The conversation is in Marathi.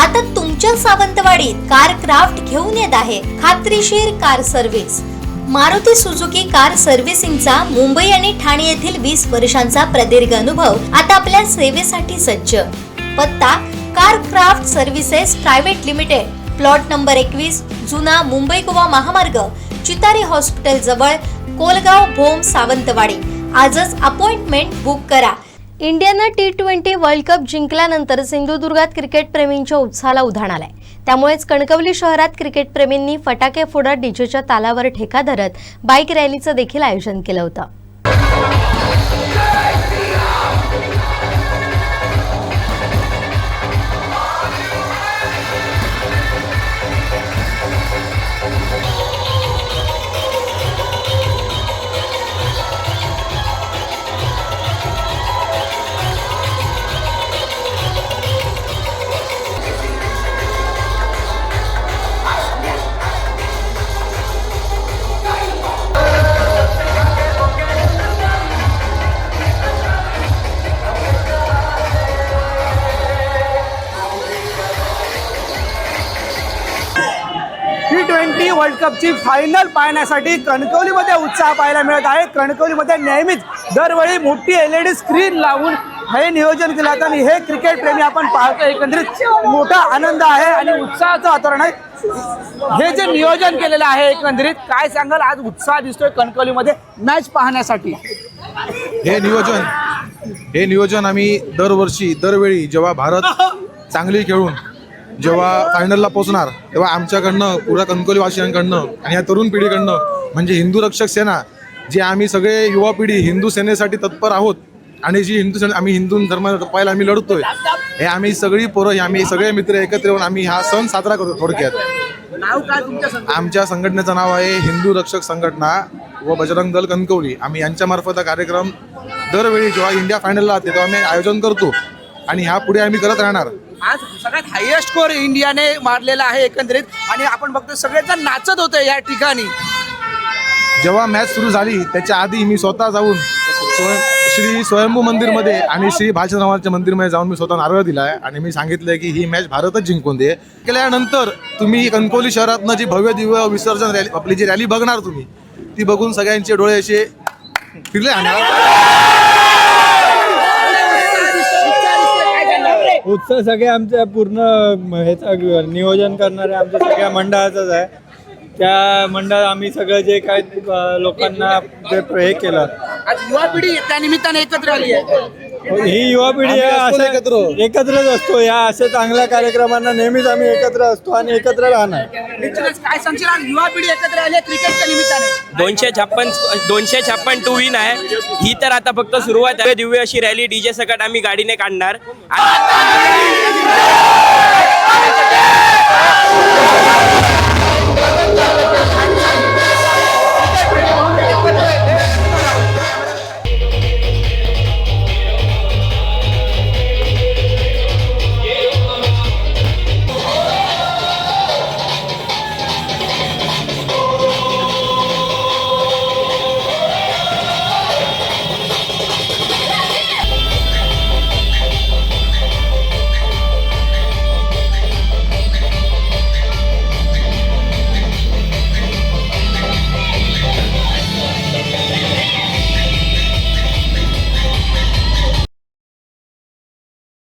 आता तुमच्या सावंतवाडीत कार क्राफ्ट घेऊन येत आहे खात्रीशीर car service. Maruti Suzuki car सर्व्हिसिंगचा मुंबई आणि ठाणे येथील 20 वर्षांचा प्रदीर्घ अनुभव आता आपल्या सेवेसाठी सज्ज। पत्ता car craft services private limited, plot number 21, जुना मुंबई गोवा महामार्ग, चितारी हॉस्पिटल जवळ, कोलगाव भोम, सावंतवाडी। आजच अपॉइंटमेंट बुक करा। इंडियानं T20 वर्ल्ड कप जिंकल्यानंतर सिंधुदुर्गात क्रिकेट प्रेमींच्या उत्साहाला उधाण आलंय। त्यामुळेच कणकवली शहरात क्रिकेट प्रेमींनी फटाके फोडत डीजेच्या तालावर ठेका धरत बाईक रॅलीचं देखील आयोजन केलं होतं। T20 वर्ल्ड कपची फायनल पाहण्यासाठी कणकवलीमध्ये उत्साह पाहायला मिळत आहे। कणकवलीमध्ये नेहमीच दरवेळी मोठी LED स्क्रीन लावून हे नियोजन केलं जातं आणि हे क्रिकेट प्रेमी आपण पाहतो, एकंदरीत मोठा आनंद आहे आणि उत्साहाचं वातावरण आहे। हे जे नियोजन केलेलं आहे, एकंदरीत काय सांगाल, आज उत्साह दिसतोय कणकवलीमध्ये मॅच पाहण्यासाठी? हे नियोजन आम्ही दरवेळी जेव्हा भारत चांगली खेळून जेव्हा फायनलला पोहोचणार तेव्हा आमच्याकडनं, पुऱ्या कणकवलीवासियांकडनं आणि या तरुण पिढीकडनं म्हणजे हिंदू रक्षक सेना, जे आम्ही सगळे युवा पिढी हिंदू सेनेसाठी तत्पर आहोत आणि जी आम्ही हिंदू धर्म जपायला आम्ही लढतोय, हे आम्ही सगळी पोरं, आम्ही सगळे मित्र एकत्र येऊन आम्ही हा सण साजरा करतो। थोडक्यात नाव काय तुमच्या? आमच्या संघटनेचं नाव आहे हिंदू रक्षक संघटना व बजरंग दल कणकवली। आम्ही यांच्यामार्फत हा कार्यक्रम दरवेळी जेव्हा इंडिया फायनलला जाते तेव्हा आम्ही आयोजन करतो आणि ह्या पुढे आम्ही करत राहणार। आज सगळ्यात हायेस्ट स्कोर इंडियाने मारलेला आहे एकंदरीत, आणि आपण बघतो सगळेजण नाचत होते या ठिकाणी। जेव्हा मॅच सुरू झाली त्याच्या आधी मी स्वतः जाऊन श्री स्वयंभू मंदिरमध्ये आणि श्री भालचंद्राच्या मंदिरमध्ये जाऊन मी स्वतः नारळ दिला आहे आणि मी सांगितलं की ही मॅच भारतच जिंकून दे। केल्यानंतर तुम्ही कणकवली शहरातनं जी भव्य दिव्य विसर्जन रॅली, आपली जी रॅली बघणार तुम्ही, ती बघून सगळ्यांचे डोळे असे फिरले। उत्साह सगळे आमच्या पूर्ण ह्याचं नियोजन करणारे आमच्या सगळ्या मंडळाचंच आहे। त्या मंडळ आम्ही सगळं जे काय लोकांना ते हे केलं, आज युवा पिढी त्या निमित्ताने एकत्र आली आहे। ही युवा पिढी एकत्रच असतो। या अशा चांगल्या कार्यक्रमांना नेहमीच आम्ही एकत्र असतो आणि एकत्र राहणार। काय सांगशील, आज युवा पिढी एकत्र आली क्रिकेटच्या निमित्ताने? 256 टू विन आहे ही, तर आता फक्त सुरुवात आहे। दिव्य अशी रॅली डीजे सकट आम्ही गाडीने काढणार।